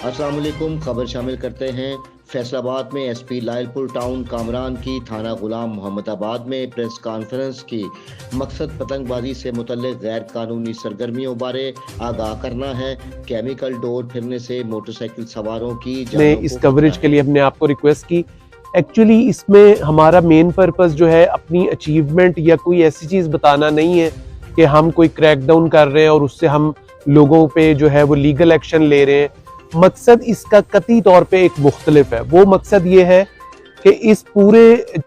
अस्सलाम वालेकुम। खबर शामिल करते हैं। फैसलाबाद में एसपी लायलपुर टाउन कामरान की थाना गुलाम मोहम्मदाबाद में प्रेस कॉन्फ्रेंस की। मकसद पतंगबाजी से मुतल्लिक गैर कानूनी सरगर्मियों बारे आगाह करना है। केमिकल डोर फिरने से मोटरसाइकिल सवारों की ने इस कवरेज के लिए अपने आप को रिक्वेस्ट की। एक्चुअली इसमें हमारा मेन पर्पस जो है अपनी अचीवमेंट या कोई ऐसी चीज़ बताना नहीं है कि हम कोई क्रैकडाउन कर रहे हैं और उससे हम लोगों पे जो है वो लीगल एक्शन ले रहे हैं। मकसद इसका कतई तौर पे एक मुख्तलिफ है। वो मकसद ये है कि इस पूरे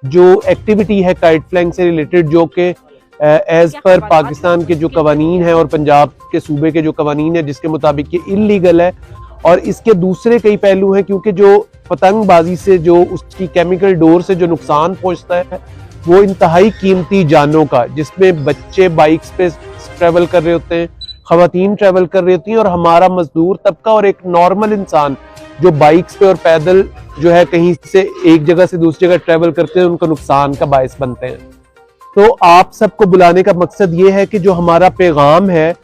जो एक्टिविटी है काइट फ्लाइंग से रिलेटेड, जो कि एज पर पाकिस्तान के जो कवानीन है और पंजाब के सूबे के जो कवानीन है जिसके मुताबिक ये इल्लीगल है, और इसके दूसरे कई पहलू हैं क्योंकि जो पतंगबाजी से जो उसकी केमिकल डोर से जो नुकसान पहुंचता है वो इंतहाई कीमती जानों का, जिसमें बच्चे बाइक्स पे ट्रेवल कर रहे होते हैं, खवातीन ट्रेवल कर रही होती हैं, और हमारा मजदूर तबका और एक नॉर्मल इंसान जो बाइक्स पे और पैदल जो है कहीं से एक जगह से दूसरी जगह ट्रेवल करते हैं, उनका नुकसान का बायस बनते हैं। तो आप सबको बुलाने का मकसद ये है कि जो हमारा पैगाम है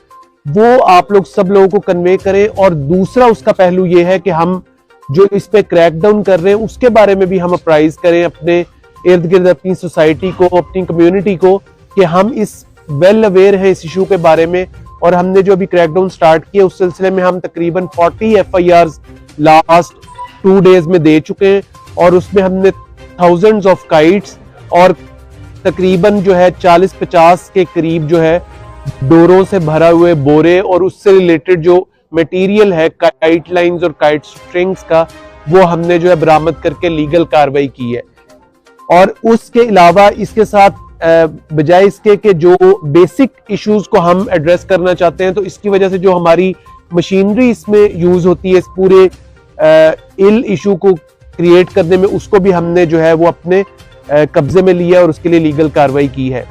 वो आप लोग सब लोगों को कन्वे करें, और दूसरा उसका पहलू ये है कि हम जो इस पे क्रैकडाउन कर रहे हैं उसके बारे में भी हम अप्राइज करें अपने इर्द गिर्द, अपनी सोसाइटी को, अपनी कम्युनिटी को, कि हम इस वेल अवेयर हैं इस इशू के बारे में। और हमने जो अभी क्रैकडाउन स्टार्ट किया उस सिलसिले में हम तकरीबन 40 FIRs लास्ट 2 days में दे चुके हैं, और उसमें हमने थाउजेंड्स ऑफ काइट्स और तकरीबन जो है 40-50 के करीब जो है डोरों से भरा हुए बोरे और उससे रिलेटेड जो मटेरियल है काइट लाइंस और काइट स्ट्रिंग्स का, वो हमने जो है बरामद करके लीगल कार्रवाई की है। और उसके अलावा इसके साथ बजाय इसके कि जो बेसिक इश्यूज को हम एड्रेस करना चाहते हैं, तो इसकी वजह से जो हमारी मशीनरी इसमें यूज होती है इस पूरे इल इशू को क्रिएट करने में, उसको भी हमने जो है वो अपने कब्जे में लिया और उसके लिए लीगल कार्रवाई की है।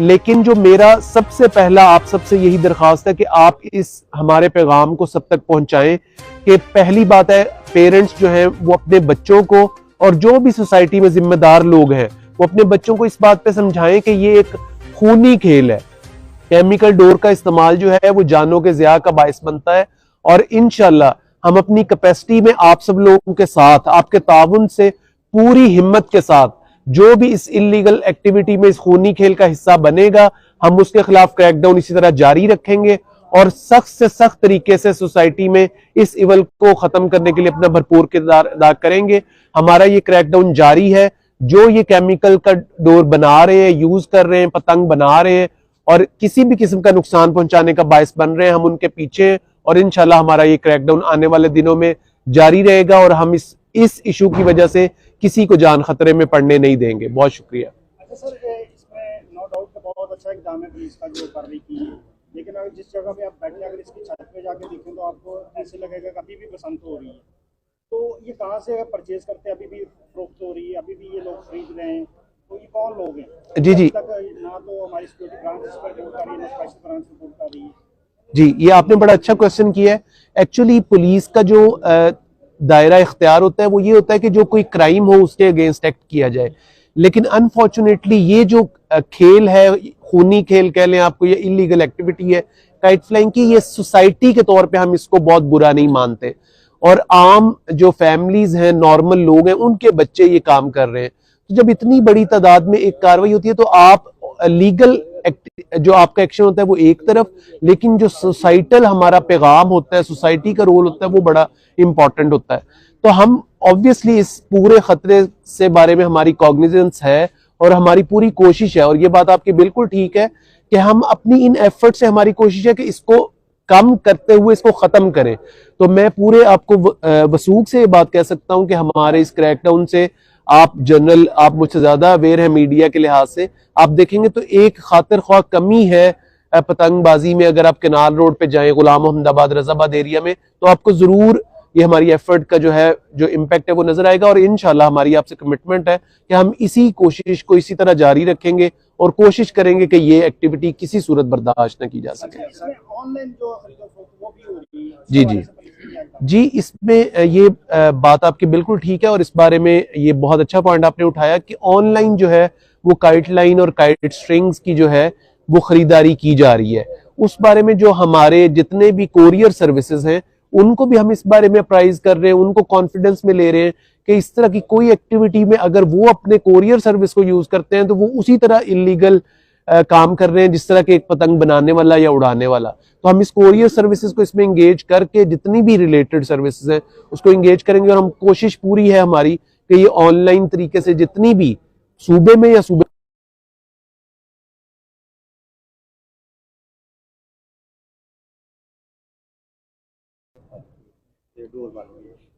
लेकिन जो मेरा सबसे पहला आप सबसे यही दरख्वास्त है कि आप इस हमारे पैगाम को सब तक पहुंचाएं कि पहली बात है पेरेंट्स जो हैं वो अपने बच्चों को, और जो भी सोसाइटी में जिम्मेदार लोग हैं वो अपने बच्चों को इस बात पे समझाएं कि ये एक खूनी खेल है। केमिकल डोर का इस्तेमाल जो है वो जानों के ज़िया का बायस बनता है, और इंशाल्लाह हम अपनी कैपेसिटी में आप सब लोगों के साथ, आपके ताउन से पूरी हिम्मत के साथ, जो भी इस इलीगल एक्टिविटी में इस खूनी खेल का हिस्सा बनेगा, हम उसके खिलाफ क्रैकडाउन इसी तरह जारी रखेंगे और सख्त से सख्त तरीके से सोसाइटी में इस इवल को खत्म करने के लिए अपना भरपूर किरदार अदा करेंगे। हमारा ये क्रैकडाउन जारी है। जो ये केमिकल का डोर बना रहे हैं, यूज कर रहे हैं, पतंग बना रहे हैं और किसी भी किस्म का नुकसान पहुंचाने का बायस बन रहे हैं, हम उनके पीछे हैं, और इंशाल्लाह हमारा ये क्रैकडाउन आने वाले दिनों में जारी रहेगा, और हम इस इशू की वजह से किसी को जान खतरे में पड़ने नहीं देंगे। बहुत शुक्रिया। अच्छा सर, इसमें नो डाउट का बहुत अच्छा इक़दाम है पुलिस का जो कार्रवाई की है, लेकिन अगर जिस जगह पे आप बैठे अगर इसकी छत पे जाके देखें तो आपको ऐसे लगेगा कि अभी भी बसंत हो रही है। तो ये कहाँ से परचेज करते हैं, अभी भी फरोख्त हो रही है, अभी भी ये लोग खरीद रहे हैं, तो ये कौन लोग हैं? जी तक ना तो हमारी सिक्योरिटी ब्रांच इस पर रिपोर्ट कर रही है, ना स्पेशल ब्रांच रिपोर्ट कर रही है। जी, ये आपने बड़ा अच्छा क्वेश्चन किया है। एक्चुअली पुलिस का जो दायरा इख्तियार होता है वो ये होता है कि जो कोई क्राइम हो उसके अगेंस्ट एक्ट किया जाए, लेकिन अनफॉर्चुनेटली ये जो खेल है, खूनी खेल कह लें आपको, ये इलीगल एक्टिविटी है काइट फ्लाइंग की, ये सोसाइटी के तौर पे हम इसको बहुत बुरा नहीं मानते, और आम जो फैमिलीज हैं, नॉर्मल लोग हैं, उनके बच्चे ये काम कर रहे हैं। तो जब इतनी बड़ी तादाद में एक कार्रवाई होती है तो आप लीगल जो आपका एक्शन होता है वो एक तरफ, लेकिन जो सोसाइटल हमारा पैगाम होता है, सोसाइटी का रोल होता है, वो बड़ा इंपॉर्टेंट होता है। तो हम ऑब्वियसली इस पूरे खतरे से बारे में हमारी कॉग्निजेंस है और हमारी पूरी कोशिश है, और ये बात आपकी बिल्कुल ठीक है कि हम अपनी इन एफर्ट से, हमारी कोशिश है कि इसको कम करते हुए इसको खत्म करें। तो मैं पूरे आपको वसूख से ये बात कह सकता हूं कि हमारे इस क्रैकडाउन से आप जनरल, आप मुझसे ज्यादा अवेयर है मीडिया के लिहाज से, आप देखेंगे तो एक खातिर ख्वाह कमी है पतंगबाजी में। अगर आप केनाल रोड पे जाएं, गुलाम मोहम्मदाबाद, रजाबाद एरिया में, तो आपको जरूर ये हमारी एफर्ट का जो है जो इम्पैक्ट है वो नजर आएगा, और इंशाल्लाह हमारी आपसे कमिटमेंट है कि हम इसी कोशिश को इसी तरह जारी रखेंगे और कोशिश करेंगे कि ये एक्टिविटी किसी सूरत बर्दाश्त न की जा सके। ऑनलाइन जो वो भी हो रही है, जी जी जी, इसमें ये बात आपकी बिल्कुल ठीक है, और इस बारे में ये बहुत अच्छा पॉइंट आपने उठाया कि ऑनलाइन जो है वो काइट लाइन और काइट स्ट्रिंग्स की जो है वो खरीदारी की जा रही है। उस बारे में जो हमारे जितने भी कोरियर सर्विसेज हैं उनको भी हम इस बारे में अप्राइज कर रहे हैं, उनको कॉन्फिडेंस में ले रहे हैं कि इस तरह की कोई एक्टिविटी में अगर वो अपने कोरियर सर्विस को यूज करते हैं तो वो उसी तरह इलीगल काम कर रहे हैं जिस तरह के एक पतंग बनाने वाला या उड़ाने वाला। तो हम इस कोरियर सर्विसेज को इसमें एंगेज करके जितनी भी रिलेटेड सर्विसेज हैं उसको एंगेज करेंगे, और हम कोशिश पूरी है हमारी कि ये ऑनलाइन तरीके से जितनी भी सूबे में या सूबे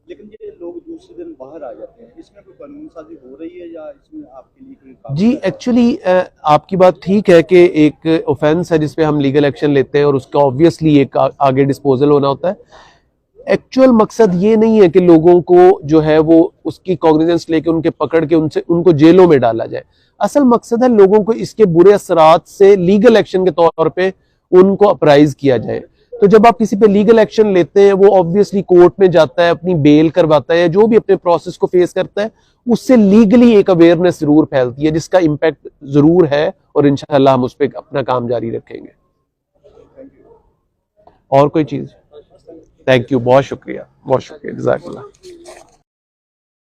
लेकिन ये लोग दूसरे दिन बाहर आ जाते हैं, इसमें कोई कानून साजी हो रही है या इसमें आपके लिए कोई काम? जी एक्चुअली आपकी बात ठीक है कि एक ऑफेंस है जिसपे हम लीगल एक्शन लेते हैं और उसका ऑब्वियसली एक आगे डिस्पोजल होना होता है। एक्चुअल मकसद ये नहीं है कि लोगों को जो है वो उसकी कॉग्निजेंस लेके उनके पकड़ के उनको जेलों में डाला जाए। असल मकसद है लोगों को इसके बुरे असरात से लीगल एक्शन के तौर पे उनको अप्राइज किया जाए। तो जब आप किसी पे लीगल एक्शन लेते हैं वो ऑब्वियसली कोर्ट में जाता है, अपनी बेल करवाता है, जो भी अपने प्रोसेस को फेस करता है उससे लीगली एक अवेयरनेस जरूर फैलती है जिसका इम्पैक्ट जरूर है, और इंशाल्लाह हम उस पर अपना काम जारी रखेंगे। और कोई चीज? थैंक यू, बहुत शुक्रिया, बहुत शुक्रिया, जज़ाकल्लाह।